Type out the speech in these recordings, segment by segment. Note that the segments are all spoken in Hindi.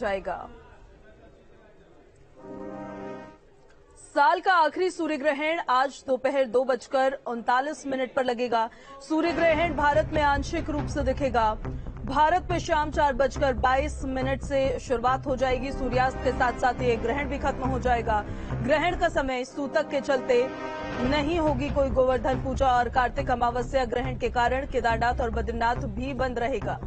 जाएगा। साल का आखिरी सूर्य ग्रहण आज दोपहर 2:39 पर लगेगा। सूर्य ग्रहण भारत में आंशिक रूप से दिखेगा। भारत में शाम 4:22 से शुरुआत हो जाएगी। सूर्यास्त के साथ साथ ये ग्रहण भी खत्म हो जाएगा। ग्रहण का समय सूतक के चलते नहीं होगी कोई गोवर्धन पूजा और कार्तिक अमावस्या ग्रहण के कारण केदारनाथ और बद्रीनाथ भी बंद रहेगा।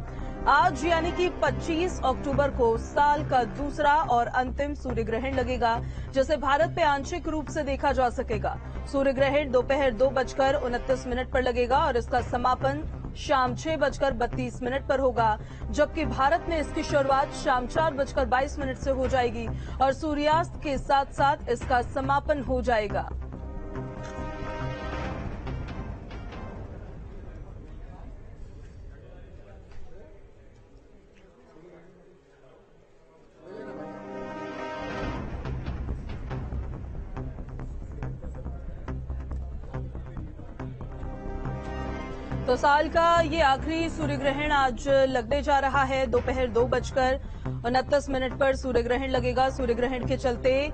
आज यानी कि 25 अक्टूबर को साल का दूसरा और अंतिम सूर्य ग्रहण लगेगा, जिसे भारत में आंशिक रूप से देखा जा सकेगा। सूर्य ग्रहण दोपहर 2:29 पर लगेगा और इसका समापन शाम 6:32 पर होगा, जबकि भारत में इसकी शुरुआत शाम 4:22 से हो जाएगी और सूर्यास्त के साथ साथ इसका समापन हो जाएगा। तो साल का ये आखिरी सूर्य ग्रहण आज लगने जा रहा है। दोपहर 2:29 पर सूर्य ग्रहण लगेगा। सूर्य ग्रहण के चलते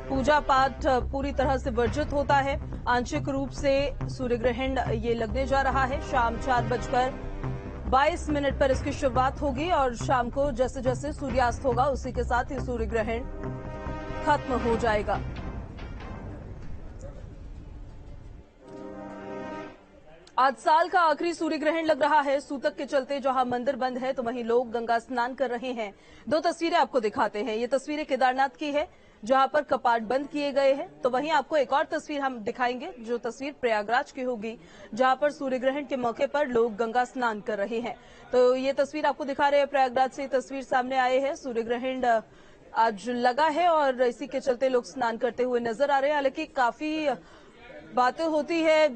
पूजा पाठ पूरी तरह से वर्जित होता है। आंशिक रूप से सूर्य ग्रहण ये लगने जा रहा है। शाम 4:22 पर इसकी शुरुआत होगी और शाम को जैसे जैसे सूर्यास्त होगा उसी के साथ ही सूर्य ग्रहण खत्म हो जाएगा। आज साल का आखिरी सूर्य ग्रहण लग रहा है। सूतक के चलते जहां मंदिर बंद है तो वहीं लोग गंगा स्नान कर रहे हैं। दो तस्वीरें आपको दिखाते हैं। ये तस्वीरें केदारनाथ की है जहां पर कपाट बंद किए गए हैं, तो वहीं आपको एक और तस्वीर हम दिखाएंगे जो तस्वीर प्रयागराज की होगी, जहां पर सूर्य ग्रहण के मौके पर लोग गंगा स्नान कर रहे हैं। तो ये तस्वीर आपको दिखा रहे हैं, प्रयागराज से तस्वीर सामने आए हैं। सूर्य ग्रहण आज लगा है और इसी के चलते लोग स्नान करते हुए नजर आ रहे हैं। हालांकि काफी बातें होती है,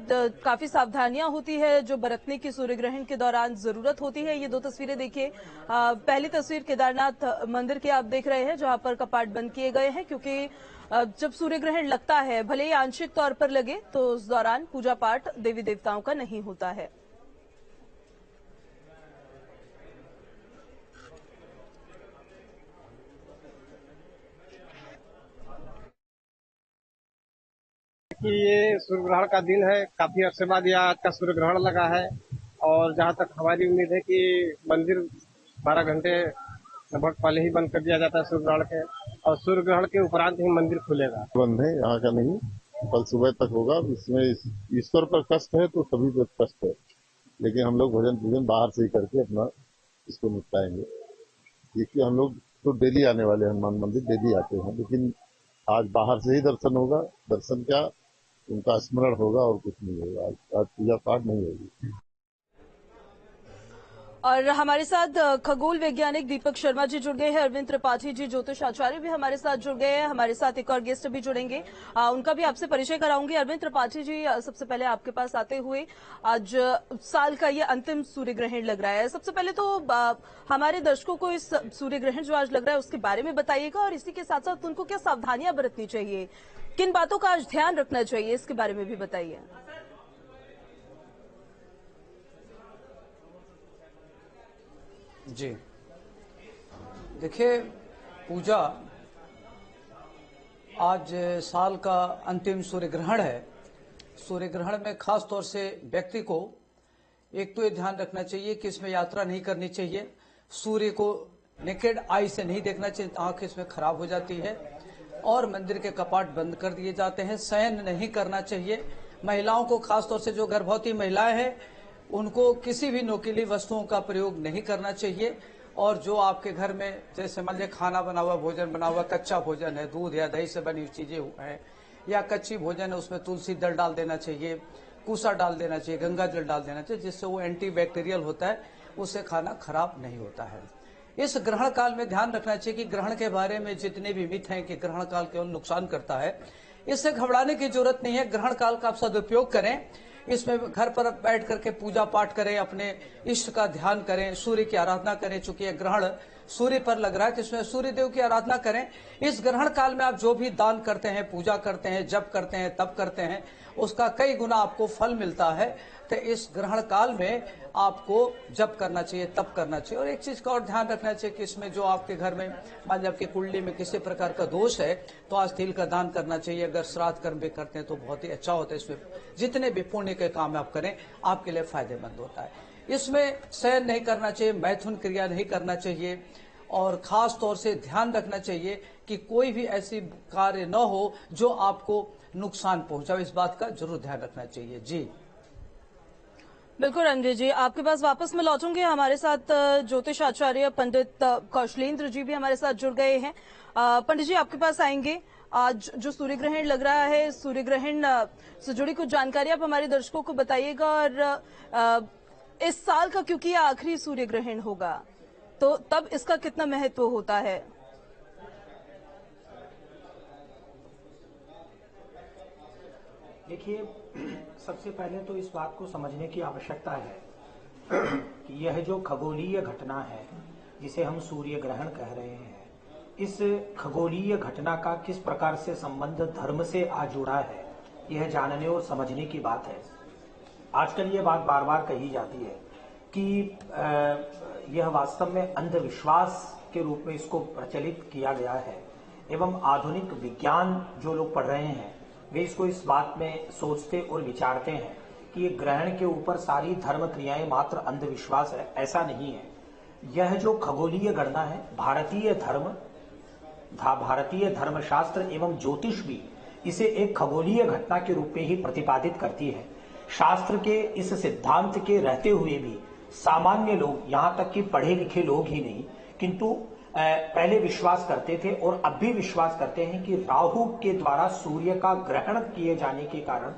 काफी सावधानियां होती है जो बरतने की सूर्य ग्रहण के दौरान जरूरत होती है। ये दो तस्वीरें देखिए। पहली तस्वीर केदारनाथ मंदिर की आप देख रहे हैं जहां पर कपाट बंद किए गए हैं, क्योंकि जब सूर्य ग्रहण लगता है, भले ही आंशिक तौर पर लगे, तो उस दौरान पूजा पाठ देवी देवताओं का नहीं होता है। कि ये सूर्य ग्रहण का दिन है। काफी अरसे बाद यह आज का सूर्य ग्रहण लगा है और जहां तक हमारी उम्मीद है कि मंदिर 12 घंटे लगभग पहले ही बंद कर दिया जाता है सूर्य ग्रहण के, और सूर्य ग्रहण के उपरांत ही मंदिर खुलेगा। बंद है यहाँ का नहीं, कल सुबह तक होगा। इसमें ईश्वर पर कष्ट है तो सभी पर कष्ट है, लेकिन हम लोग भोजन पूजन बाहर से ही करके अपना इसको निपटाएंगे। क्योंकि हम लोग तो डेली आने वाले हनुमान मंदिर डेली आते हैं, लेकिन आज बाहर से ही दर्शन होगा। दर्शन क्या, उनका स्मरण होगा और कुछ नहीं होगा। आज पूजा पाठ नहीं होगी। और हमारे साथ खगोल वैज्ञानिक दीपक शर्मा जी जुड़ गए हैं। अरविंद त्रिपाठी जी ज्योतिष आचार्य भी हमारे साथ जुड़ गए हैं। हमारे साथ एक और गेस्ट भी जुड़ेंगे, उनका भी आपसे परिचय कराऊंगी। अरविंद त्रिपाठी जी, सबसे पहले आपके पास आते हुए, आज साल का ये अंतिम सूर्य ग्रहण लग रहा है। सबसे पहले तो हमारे दर्शकों को इस सूर्य ग्रहण जो आज लग रहा है उसके बारे में बताइएगा, और इसी के साथ साथ उनको क्या सावधानियां बरतनी चाहिए, किन बातों का आज ध्यान रखना चाहिए, इसके बारे में भी बताइए। जी देखिए, पूजा आज साल का अंतिम सूर्य ग्रहण है। सूर्य ग्रहण में खास तौर से व्यक्ति को एक तो ये ध्यान रखना चाहिए कि इसमें यात्रा नहीं करनी चाहिए। सूर्य को नेकेड आई से नहीं देखना चाहिए, आंख इसमें खराब हो जाती है। और मंदिर के कपाट बंद कर दिए जाते हैं। शयन नहीं करना चाहिए। महिलाओं को, खासतौर से जो गर्भवती महिलाएं हैं, उनको किसी भी नोकीली वस्तुओं का प्रयोग नहीं करना चाहिए। और जो आपके घर में, जैसे मान लीजिए खाना बना हुआ, भोजन बना हुआ, कच्चा भोजन है, दूध या दही से बनी हुई चीजें हैं, या कच्ची भोजन है, उसमें तुलसी दल डाल देना चाहिए, कूसा डाल देना चाहिए, गंगा जल डाल देना चाहिए, जिससे वो एंटीबैक्टीरियल होता है, उससे खाना खराब नहीं होता है। इस ग्रहण काल में ध्यान रखना चाहिए कि ग्रहण के बारे में जितने भी मिथ हैं कि ग्रहण काल केवल नुकसान करता है, इससे घबराने की जरूरत नहीं है। ग्रहण काल का आप सदुपयोग करें। इसमें घर पर बैठ करके पूजा पाठ करें, अपने इष्ट का ध्यान करें, सूर्य की आराधना करें। चूंकि यह ग्रहण सूर्य पर लग रहा है, तो इसमें सूर्य देव की आराधना करें। इस ग्रहण काल में आप जो भी दान करते हैं, पूजा करते हैं, जप करते हैं, तप करते हैं, उसका कई गुना आपको फल मिलता है। तो इस ग्रहण काल में आपको जप करना चाहिए, तप करना चाहिए। और एक चीज का और ध्यान रखना चाहिए कि इसमें जो आपके घर में मान लीजिए आपकी कुंडली में किसी प्रकार का दोष है तो आज तिल का दान करना चाहिए। अगर श्राद्ध कर्म भी करते हैं तो बहुत ही अच्छा होता है। इसमें जितने भी पुण्य के काम आप करें आपके लिए फायदेमंद होता है। इसमें शयन नहीं करना चाहिए, मैथुन क्रिया नहीं करना चाहिए, और खास तौर से ध्यान रखना चाहिए कि कोई भी ऐसी कार्य न हो जो आपको नुकसान पहुंचाए। इस बात का जरूर ध्यान रखना चाहिए। जी बिल्कुल रणवीर जी, आपके पास वापस मैं लौटूंगे। हमारे साथ ज्योतिष आचार्य पंडित कौशलेंद्र जी भी हमारे साथ जुड़ गए हैं। पंडित जी आपके पास आएंगे। आज जो सूर्य ग्रहण लग रहा है, सूर्य ग्रहण से जुड़ी कुछ जानकारी आप हमारे दर्शकों को बताइएगा। और इस साल का क्योंकि यह आखिरी सूर्य ग्रहण होगा तो तब इसका कितना महत्व होता है? देखिए, सबसे पहले तो इस बात को समझने की आवश्यकता है कि यह जो खगोलीय घटना है जिसे हम सूर्य ग्रहण कह रहे हैं, इस खगोलीय घटना का किस प्रकार से संबंध धर्म से आ जुड़ा है, यह जानने और समझने की बात है। आजकल ये बात बार बार कही जाती है कि यह वास्तव में अंधविश्वास के रूप में इसको प्रचलित किया गया है, एवं आधुनिक विज्ञान जो लोग पढ़ रहे हैं वे इसको इस बात में सोचते और विचारते हैं कि ये ग्रहण के ऊपर सारी धर्म क्रियाएं मात्र अंधविश्वास है। ऐसा नहीं है। यह जो खगोलीय गणना है, भारतीय धर्मशास्त्र एवं ज्योतिष भी इसे एक खगोलीय घटना के रूप में ही प्रतिपादित करती है। शास्त्र के इस सिद्धांत के रहते हुए भी सामान्य लोग, यहां तक कि पढ़े लिखे लोग ही नहीं, किंतु पहले विश्वास करते थे और अब भी विश्वास करते हैं कि राहु के द्वारा सूर्य का ग्रहण किए जाने के कारण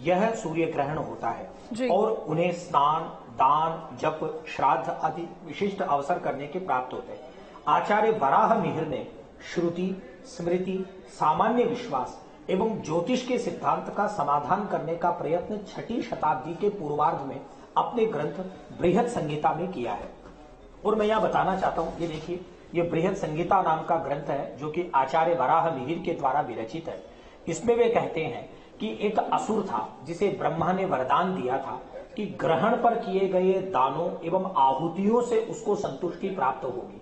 यह सूर्य ग्रहण होता है और उन्हें स्नान, दान, जप, श्राद्ध आदि विशिष्ट अवसर करने के प्राप्त होते हैं। आचार्य वराह मिहिर ने श्रुति, स्मृति, सामान्य विश्वास एवं ज्योतिष के सिद्धांत का समाधान करने का प्रयत्न 6ठी शताब्दी के पूर्वार्ध में अपने ग्रंथ बृहद संहिता में किया है। और मैं यहां बताना चाहता हूं, ये देखिए, ये बृहद संहिता नाम का ग्रंथ है जो कि आचार्य वराह मिहिर के द्वारा विरचित है। इसमें वे कहते हैं कि एक असुर था जिसे ब्रह्मा ने वरदान दिया था कि ग्रहण पर किए गए दानों एवं आहुतियों से उसको संतुष्टि प्राप्त होगी।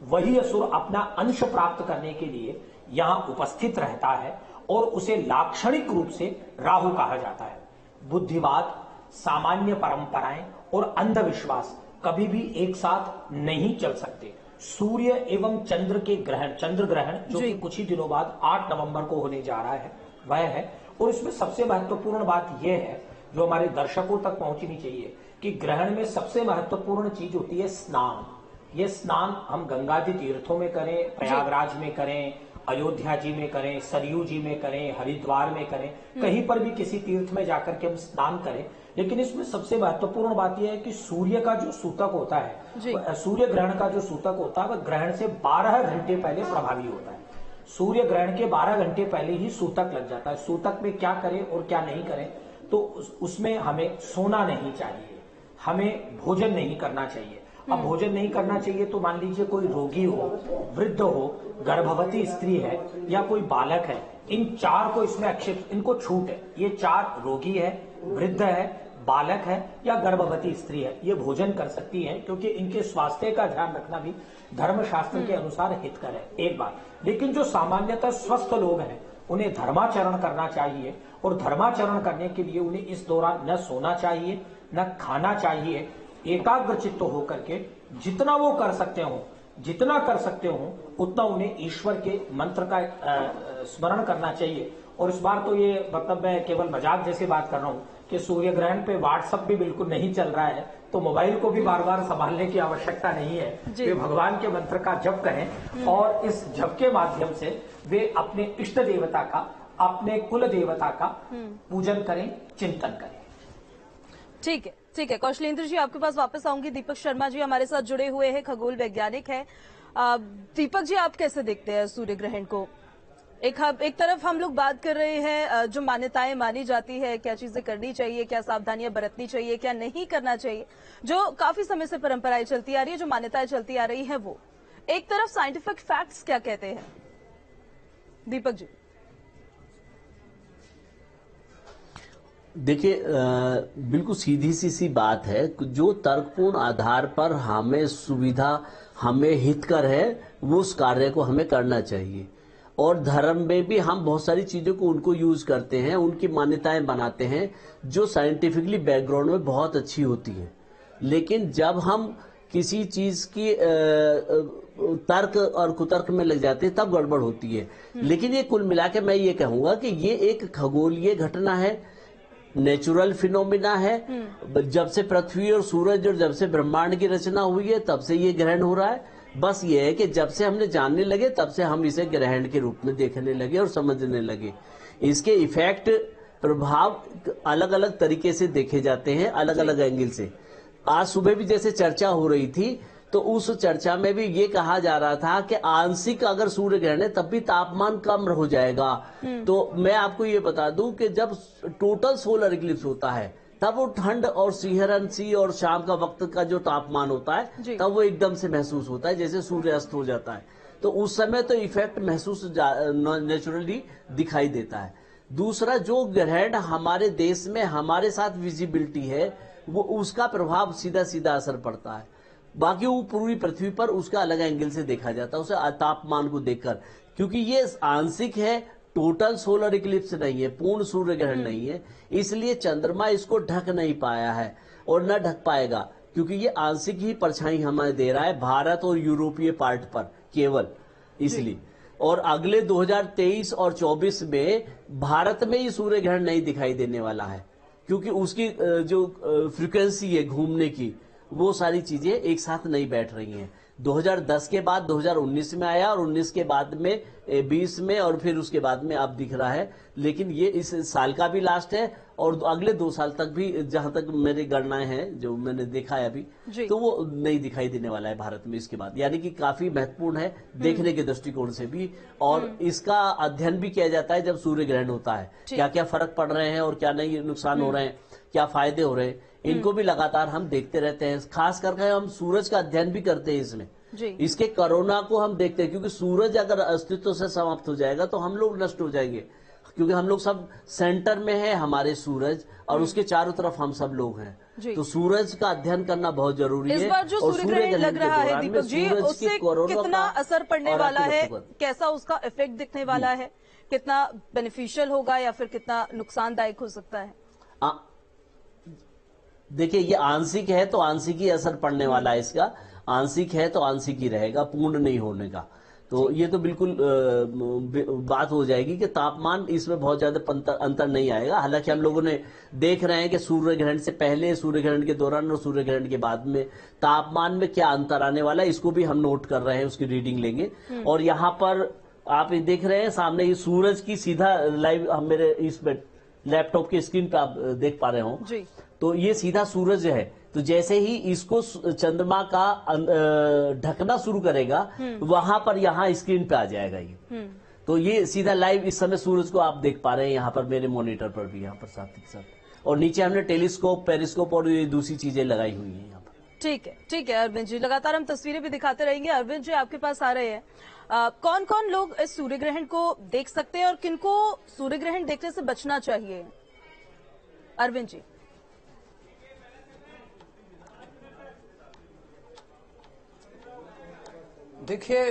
वही असुर अपना अंश प्राप्त करने के लिए यहां उपस्थित रहता है और उसे लाक्षणिक रूप से राहु कहा जाता है। बुद्धिवाद, सामान्य परंपराएं और अंधविश्वास कभी भी एक साथ नहीं चल सकते। सूर्य एवं चंद्र के ग्रहण, चंद्र ग्रहण जो कि कुछ ही दिनों बाद 8 नवंबर को होने जा रहा है, वह है। और इसमें सबसे महत्वपूर्ण बात यह है जो हमारे दर्शकों तक पहुंचनी चाहिए कि ग्रहण में सबसे महत्वपूर्ण चीज होती है स्नान। ये स्नान हम गंगा जी तीर्थों में करें, प्रयागराज में करें, अयोध्या जी में करें, सरयू जी में करें, हरिद्वार में करें, कहीं पर भी किसी तीर्थ में जाकर के हम स्नान करें। लेकिन इसमें सबसे महत्वपूर्ण बात यह है कि सूर्य का जो सूतक होता है, सूर्य ग्रहण का जो सूतक होता है वह ग्रहण से 12 घंटे पहले प्रभावी होता है। सूर्य ग्रहण के 12 घंटे पहले ही सूतक लग जाता है। सूतक में क्या करें और क्या नहीं करें, तो उसमें हमें सोना नहीं चाहिए, हमें भोजन नहीं करना चाहिए। अब भोजन नहीं करना चाहिए तो मान लीजिए कोई रोगी हो, वृद्ध हो, गर्भवती स्त्री है या कोई बालक है, इन 4 को इसमें आक्षेप, इनको छूट है। ये 4 रोगी है, वृद्ध है, बालक है या गर्भवती स्त्री है, ये भोजन कर सकती है क्योंकि इनके स्वास्थ्य का ध्यान रखना भी धर्मशास्त्र के अनुसार हितकर है, एक बात। लेकिन जो सामान्यतः स्वस्थ लोग हैं उन्हें धर्माचरण करना चाहिए और धर्माचरण करने के लिए उन्हें इस दौरान न सोना चाहिए न खाना चाहिए। एकाग्र चित्त होकर के जितना वो कर सकते हो, जितना कर सकते हो उतना उन्हें ईश्वर के मंत्र का स्मरण करना चाहिए। और इस बार तो ये मतलब मैं केवल मजाक जैसे बात कर रहा हूं कि सूर्य ग्रहण पे व्हाट्सएप भी बिल्कुल नहीं चल रहा है, तो मोबाइल को भी बार बार संभालने की आवश्यकता नहीं है। वे भगवान के मंत्र का जप करें और इस जप के माध्यम से वे अपने इष्ट देवता का, अपने कुल देवता का पूजन करें, चिंतन करें। ठीक है, ठीक है। कौशलेंद्र जी आपके पास वापस आऊंगी। दीपक शर्मा जी हमारे साथ जुड़े हुए हैं, खगोल वैज्ञानिक है। दीपक जी, आप कैसे देखते हैं सूर्य ग्रहण को? एक तरफ हम लोग बात कर रहे हैं जो मान्यताएं मानी जाती है, क्या चीजें करनी चाहिए, क्या सावधानियां बरतनी चाहिए, क्या नहीं करना चाहिए, जो काफी समय से परंपराएं चलती आ रही है, जो मान्यताएं चलती आ रही है वो। एक तरफ साइंटिफिक फैक्ट्स क्या कहते हैं, दीपक जी? देखिए, बिल्कुल सीधी सी बात है। जो तर्कपूर्ण आधार पर हमें सुविधा, हमें हितकर है, वो उस कार्य को हमें करना चाहिए। और धर्म में भी हम बहुत सारी चीजों को उनको यूज करते हैं, उनकी मान्यताएं बनाते हैं जो साइंटिफिकली बैकग्राउंड में बहुत अच्छी होती है। लेकिन जब हम किसी चीज की तर्क और कुतर्क में लग जाते हैं तब गड़बड़ होती है। लेकिन ये कुल मिला के मैं ये कहूंगा कि ये एक खगोलीय घटना है, नेचुरल फिनोमिना है। जब से पृथ्वी और सूरज और जब से ब्रह्मांड की रचना हुई है तब से ये ग्रहण हो रहा है। बस ये है कि जब से हमने जानने लगे तब से हम इसे ग्रहण के रूप में देखने लगे और समझने लगे। इसके इफेक्ट, प्रभाव अलग अलग तरीके से देखे जाते हैं, अलग अलग एंगल से। आज सुबह भी जैसे चर्चा हो रही थी तो उस चर्चा में भी ये कहा जा रहा था कि आंशिक अगर सूर्य ग्रहण है तब भी तापमान कम हो जाएगा। तो मैं आपको ये बता दूं कि जब टोटल सोलर इक्लिप्स होता है तब वो ठंड और सिहरन सी और शाम का वक्त का जो तापमान होता है तब वो एकदम से महसूस होता है जैसे सूर्य अस्त हो जाता है। तो उस समय तो इफेक्ट महसूस नेचुरली दिखाई देता है। दूसरा, जो ग्रहण हमारे देश में हमारे साथ विजिबिलिटी है वो उसका प्रभाव सीधा सीधा असर पड़ता है। बाकी वो पूरी पृथ्वी पर उसका अलग एंगल से देखा जाता है, उसे तापमान को देखकर, क्योंकि ये आंशिक है, टोटल सोलर इक्लिप्स नहीं है, पूर्ण सूर्य ग्रहण नहीं है। इसलिए चंद्रमा इसको ढक नहीं पाया है और न ढक पाएगा, क्योंकि ये आंशिक ही परछाई हमें दे रहा है भारत और यूरोपीय पार्ट पर केवल, इसलिए। और अगले 2023 और 24 में भारत में ये सूर्य ग्रहण नहीं दिखाई देने वाला है, क्योंकि उसकी जो फ्रीक्वेंसी है घूमने की, वो सारी चीजें एक साथ नहीं बैठ रही हैं। 2010 के बाद 2019 में आया और 19 के बाद में 20 में और फिर उसके बाद में अब दिख रहा है। लेकिन ये इस साल का भी लास्ट है और अगले 2 साल तक भी, जहां तक मेरी गणनाएं हैं जो मैंने देखा है अभी, तो वो नहीं दिखाई देने वाला है भारत में इसके बाद। यानी कि काफी महत्वपूर्ण है देखने के दृष्टिकोण से भी, और इसका अध्ययन भी किया जाता है जब सूर्य ग्रहण होता है, क्या क्या फर्क पड़ रहे हैं और क्या नहीं नुकसान हो रहे हैं, क्या फायदे हो रहे हैं, इनको भी लगातार हम देखते रहते हैं। खास करके हम सूरज का अध्ययन भी करते हैं इसमें, इसके कोरोना को हम देखते हैं, क्योंकि सूरज अगर अस्तित्व से समाप्त हो जाएगा तो हम लोग नष्ट हो जाएंगे, क्योंकि हम लोग सब सेंटर में है हमारे सूरज और उसके चारों तरफ हम सब लोग हैं। तो सूरज का अध्ययन करना बहुत जरूरी है। इस बार जो सूर्य ग्रहण लग रहा है दीपक जी, उससे कितना असर पड़ने वाला है, कैसा उसका इफेक्ट दिखने वाला है, कितना बेनिफिशियल होगा या फिर कितना नुकसानदायक हो सकता है? देखिए, ये आंशिक है तो आंशिक ही असर पड़ने वाला है इसका, आंशिक है तो आंशिक ही रहेगा, पूर्ण नहीं होने का। तो ये तो बिल्कुल बात हो जाएगी कि तापमान इसमें बहुत ज्यादा अंतर नहीं आएगा। हालांकि हम लोगों ने देख रहे हैं कि सूर्य ग्रहण से पहले, सूर्य ग्रहण के दौरान और सूर्य ग्रहण के बाद में तापमान में क्या अंतर आने वाला है, इसको भी हम नोट कर रहे हैं, उसकी रीडिंग लेंगे। और यहाँ पर आप देख रहे हैं सामने ये सूरज की सीधा लाइव, हम मेरे इस लैपटॉप की स्क्रीन पे आप देख पा रहे हो, तो ये सीधा सूरज है। तो जैसे ही इसको चंद्रमा का ढकना शुरू करेगा वहां पर यहाँ स्क्रीन पे आ जाएगा ये। तो ये सीधा लाइव इस समय सूरज को आप देख पा रहे हैं यहाँ पर मेरे मॉनिटर पर भी, यहाँ पर साथ के साथ। और नीचे हमने टेलीस्कोप, पेरिस्कोप और ये दूसरी चीजें लगाई हुई हैं यहाँ पर। ठीक है अरविंद जी, लगातार हम तस्वीरें भी दिखाते रहेंगे। अरविंद जी आपके पास आ रहे हैं, कौन कौन लोग इस सूर्य ग्रहण को देख सकते हैं और किनको सूर्य ग्रहण देखने से बचना चाहिए? अरविंद जी। देखिए,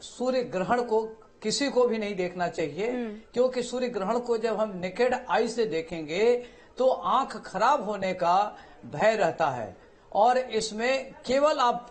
सूर्य ग्रहण को किसी को भी नहीं देखना चाहिए, क्योंकि सूर्य ग्रहण को जब हम नेकेड आई से देखेंगे तो आंख खराब होने का भय रहता है। और इसमें केवल आप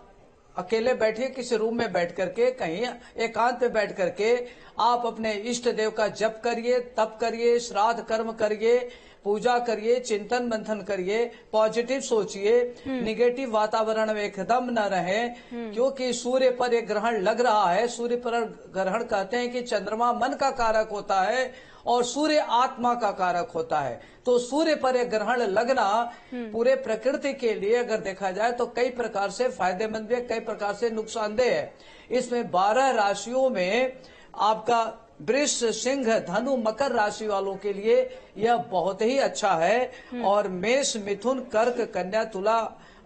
अकेले बैठे किसी रूम में बैठ करके, कहीं एकांत में बैठ करके आप अपने इष्ट देव का जप करिए, तप करिए, श्राद्ध कर्म करिए, पूजा करिए, चिंतन मंथन करिए, पॉजिटिव सोचिए, निगेटिव वातावरण में एकदम न रहे, क्योंकि सूर्य पर एक ग्रहण लग रहा है। सूर्य पर ग्रहण कहते हैं कि चंद्रमा मन का कारक होता है और सूर्य आत्मा का कारक होता है। तो सूर्य पर एक ग्रहण लगना पूरे प्रकृति के लिए अगर देखा जाए तो कई प्रकार से फायदेमंद है, कई प्रकार से नुकसानदेह है। इसमें 12 राशियों में आपका वृष, सिंह, धनु, मकर राशि वालों के लिए यह बहुत ही अच्छा है। और मेष, मिथुन, कर्क, कन्या, तुला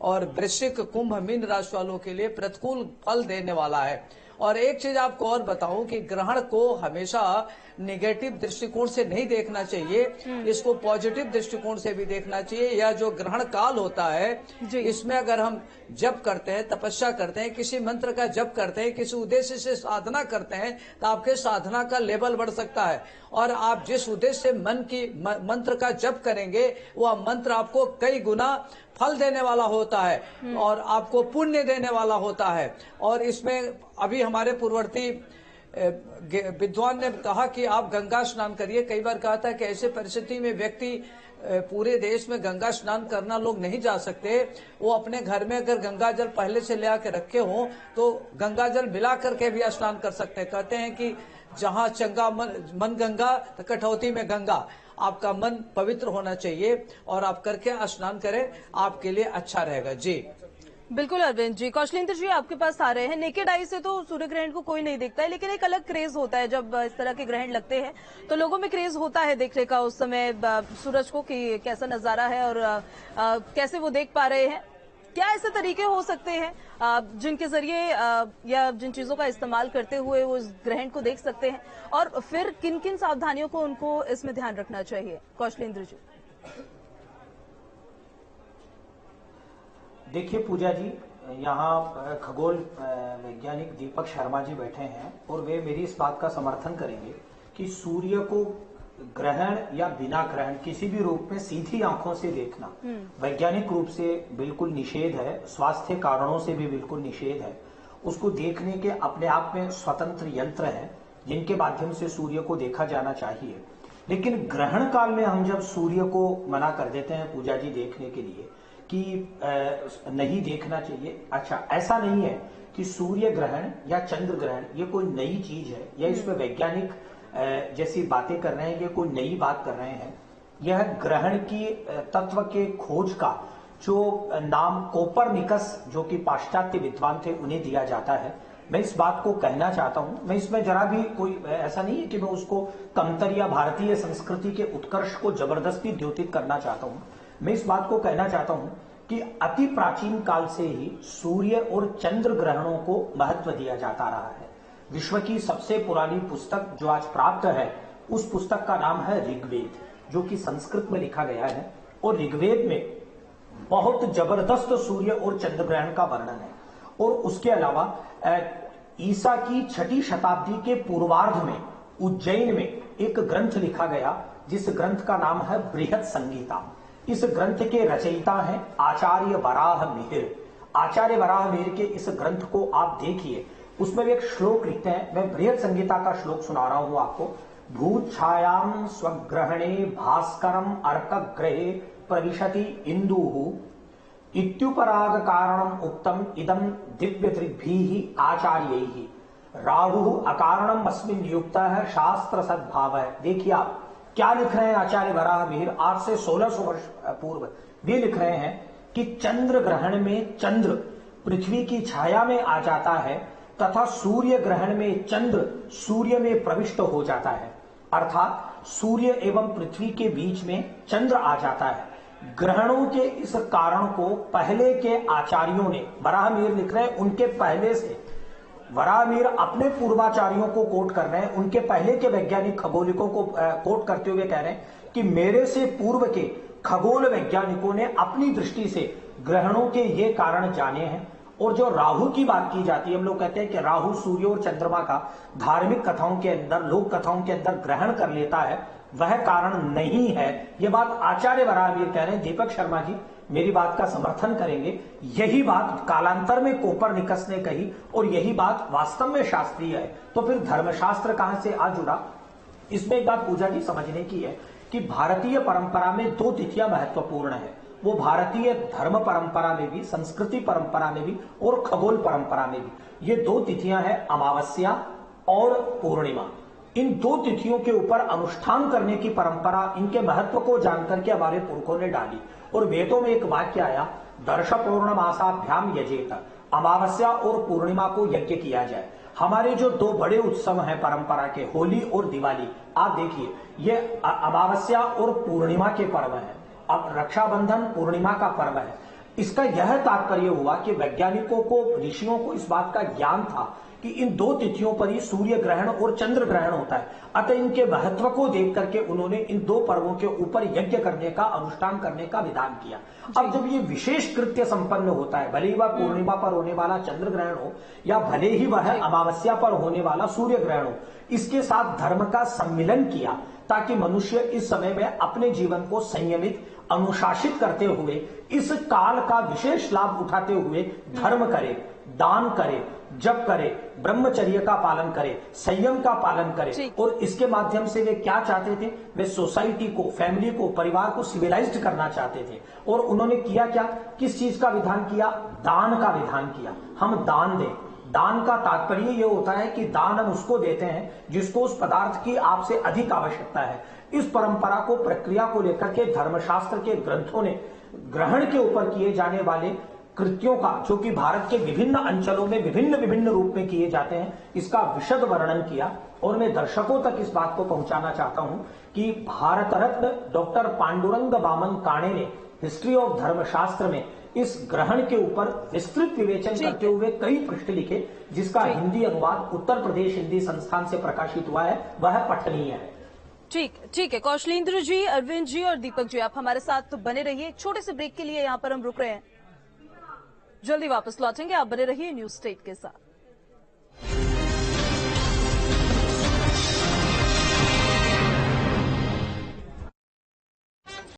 और वृश्चिक, कुंभ, मीन राशि वालों के लिए प्रतिकूल फल देने वाला है। और एक चीज आपको और बताऊं कि ग्रहण को हमेशा नेगेटिव दृष्टिकोण से नहीं देखना चाहिए, इसको पॉजिटिव दृष्टिकोण से भी देखना चाहिए। यह जो ग्रहण काल होता है, इसमें अगर हम जप करते हैं, तपस्या करते हैं, किसी मंत्र का जप करते हैं, किसी उद्देश्य से साधना करते हैं, तो आपके साधना का लेवल बढ़ सकता है। और आप जिस उद्देश्य से मंत्र का जप करेंगे, वह मंत्र आपको कई गुना फल देने वाला होता है और आपको पुण्य देने वाला होता है। और इसमें अभी हमारे पूर्ववर्ती विद्वान ने कहा कि आप गंगा स्नान करिए। कई बार कहा था कि ऐसे परिस्थिति में व्यक्ति पूरे देश में गंगा स्नान करना लोग नहीं जा सकते, वो अपने घर में अगर गंगा जल पहले से ले आके रखे हों तो गंगा जल मिला करके भी स्नान कर सकते हैं। कहते हैं कि जहाँ चंगा मन गंगा तो कठौती में गंगा। आपका मन पवित्र होना चाहिए और आप करके स्नान करें, आपके लिए अच्छा रहेगा। जी बिल्कुल अरविंद जी। कौशलेंद्र जी आपके पास आ रहे हैं। नेकेड आई से तो सूर्य ग्रहण को कोई नहीं देखता है, लेकिन एक अलग क्रेज होता है जब इस तरह के ग्रहण लगते हैं तो लोगों में क्रेज होता है देखने का उस समय सूरज को कि कैसा नजारा है और कैसे वो देख पा रहे हैं। क्या ऐसे तरीके हो सकते हैं जिनके जरिए या जिन चीजों का इस्तेमाल करते हुए वो इस ग्रहण को देख सकते हैं, और फिर किन किन सावधानियों को उनको इसमें ध्यान रखना चाहिए? कौशलेंद्र जी। देखिए पूजा जी, यहाँ खगोल वैज्ञानिक दीपक शर्मा जी बैठे हैं और वे मेरी इस बात का समर्थन करेंगे कि सूर्य को ग्रहण या बिना ग्रहण किसी भी रूप में सीधी आंखों से देखना वैज्ञानिक रूप से बिल्कुल निषेध है, स्वास्थ्य कारणों से भी बिल्कुल निषेध है। उसको देखने के अपने आप में स्वतंत्र यंत्र हैं जिनके माध्यम से सूर्य को देखा जाना चाहिए। लेकिन ग्रहण काल में हम जब सूर्य को मना कर देते हैं पूजा जी देखने के लिए कि नहीं देखना चाहिए, अच्छा ऐसा नहीं है कि सूर्य ग्रहण या चंद्र ग्रहण ये कोई नई चीज है या इसमें वैज्ञानिक जैसी बातें कर रहे हैं, ये कोई नई बात कर रहे हैं। यह ग्रहण की तत्व के खोज का जो नाम कोपरनिकस, जो कि पाश्चात्य विद्वान थे, उन्हें दिया जाता है। मैं इस बात को कहना चाहता हूं, मैं इसमें जरा भी कोई ऐसा नहीं है कि मैं उसको कमतर या भारतीय संस्कृति के उत्कर्ष को जबरदस्ती द्योतित करना चाहता हूं। मैं इस बात को कहना चाहता हूं कि अति प्राचीन काल से ही सूर्य और चंद्र ग्रहणों को महत्व दिया जाता रहा है। विश्व की सबसे पुरानी पुस्तक जो आज प्राप्त है, उस पुस्तक का नाम है ऋग्वेद, जो कि संस्कृत में लिखा गया है। और ऋग्वेद में बहुत जबरदस्त सूर्य और चंद्र ग्रहण का वर्णन है। और उसके अलावा ईसा की 6वीं शताब्दी के पूर्वार्ध में उज्जैन में एक ग्रंथ लिखा गया, जिस ग्रंथ का नाम है बृहत संगीता। इस ग्रंथ के रचयिता हैं आचार्य वराह मिहिर। आचार्य वराह मिहिर के इस ग्रंथ को आप देखिए, उसमें भी एक श्लोक लिखते हैं। मैं बृहत संगीता का श्लोक सुना रहा हूं आपको। भूत छायाम स्वग्रहणे भास्करम अर्क ग्रहे प्रविशति इंदुः इत्युपराग कारणम उक्तम इदम दिव्य दृग्भिः आचार्यैः राहु अकारणम अस्मिन् युक्तः शास्त्र सद्भाव है। देखिए आप क्या लिख रहे हैं आचार्य वराह मिहिर, आज से 1600 वर्ष पूर्व वे लिख रहे हैं कि चंद्र ग्रहण में चंद्र पृथ्वी की छाया में आ जाता है तथा सूर्य ग्रहण में चंद्र सूर्य में प्रविष्ट हो जाता है, अर्थात सूर्य एवं पृथ्वी के बीच में चंद्र आ जाता है। ग्रहणों के इस कारण को पहले के आचार्यों ने, वराह मिहिर लिख रहे हैं उनके पहले से, वराह मिहिर अपने पूर्वाचार्यों को कोट कर रहे हैं, उनके पहले के वैज्ञानिक खगोलिकों को कोट करते हुए कह रहे हैं कि मेरे से पूर्व के खगोल वैज्ञानिकों ने अपनी दृष्टि से ग्रहणों के ये कारण जाने हैं। और जो राहु की बात की जाती है, हम लोग कहते हैं कि राहु सूर्य और चंद्रमा का धार्मिक कथाओं के अंदर, लोक कथाओं के अंदर ग्रहण कर लेता है, वह कारण नहीं है। यह बात आचार्य वराह मिहिर कह रहे हैं। दीपक शर्मा जी मेरी बात का समर्थन करेंगे। यही बात कालांतर में कोपरनिकस ने कही और यही बात वास्तव में शास्त्रीय है। तो फिर धर्मशास्त्र कहां से आ जुड़ा? इसमें एक बात पूजा जी समझने की है कि भारतीय परंपरा में 2 तिथियां महत्वपूर्ण है। वो भारतीय धर्म परंपरा में भी, संस्कृति परंपरा में भी और खगोल परंपरा में भी। ये 2 तिथियां हैं, अमावस्या और पूर्णिमा। इन 2 तिथियों के ऊपर अनुष्ठान करने की परंपरा, इनके महत्व को जानकर के हमारे पुरखों ने डाली। और वेदों में एक वाक्य आया, दर्श पूर्णमासाभ्याम यजेत, अमावस्या और पूर्णिमा को यज्ञ किया जाए। हमारे जो 2 बड़े उत्सव हैं परंपरा के, होली और दिवाली, आप देखिए ये अमावस्या और पूर्णिमा के पर्व हैं। अब रक्षाबंधन पूर्णिमा का पर्व है। इसका यह तात्पर्य हुआ कि वैज्ञानिकों को, ऋषियों को इस बात का ज्ञान था कि इन दो तिथियों पर ही सूर्य ग्रहण और चंद्र ग्रहण होता है। अतः इनके महत्व को देख करके उन्होंने इन दो पर्वों के ऊपर यज्ञ करने का, अनुष्ठान करने का विधान किया। अब जब ये विशेष कृत्य संपन्न होता है, भले ही वह पूर्णिमा पर होने वाला चंद्र ग्रहण हो या भले ही वह अमावस्या पर होने वाला सूर्य ग्रहण हो, इसके साथ धर्म का सम्मिलन किया ताकि मनुष्य इस समय में अपने जीवन को संयमित, अनुशासित करते हुए, इस काल का विशेष लाभ उठाते हुए धर्म करे, दान करे, जप करे, ब्रह्मचर्य का पालन करे, संयम का पालन करे। और इसके माध्यम से वे क्या चाहते थे? वे सोसाइटी को, फैमिली को, परिवार को सिविलाइज्ड करना चाहते थे। और उन्होंने किया क्या? किस चीज का विधान किया? दान का विधान किया। हम दान दें। दान का तात्पर्य यह होता है कि दान हम उसको देते हैं जिसको उस पदार्थ की आपसे अधिक आवश्यकता है। इस परंपरा को, प्रक्रिया को लेकर के धर्मशास्त्र के ग्रंथों ने ग्रहण के ऊपर किए जाने वाले कृत्यों का, जो कि भारत के विभिन्न अंचलों में विभिन्न विभिन्न रूप में किए जाते हैं, इसका विशद वर्णन किया। और मैं दर्शकों तक इस बात को पहुंचाना चाहता हूं कि भारत रत्न डॉक्टर पांडुरंग वामन काणे ने हिस्ट्री ऑफ धर्मशास्त्र में इस ग्रहण के ऊपर विस्तृत विवेचन करते हुए कई पृष्ठ लिखे, जिसका हिंदी अनुवाद उत्तर प्रदेश हिंदी संस्थान से प्रकाशित हुआ है, वह पठनीय है। ठीक है। कौशलेंद्र जी, अरविंद जी और दीपक जी, आप हमारे साथ तो बने रहिए। एक छोटे से ब्रेक के लिए यहाँ पर हम रुक रहे हैं, जल्दी वापस लौटेंगे। आप बने रहिए न्यूज स्टेट के साथ।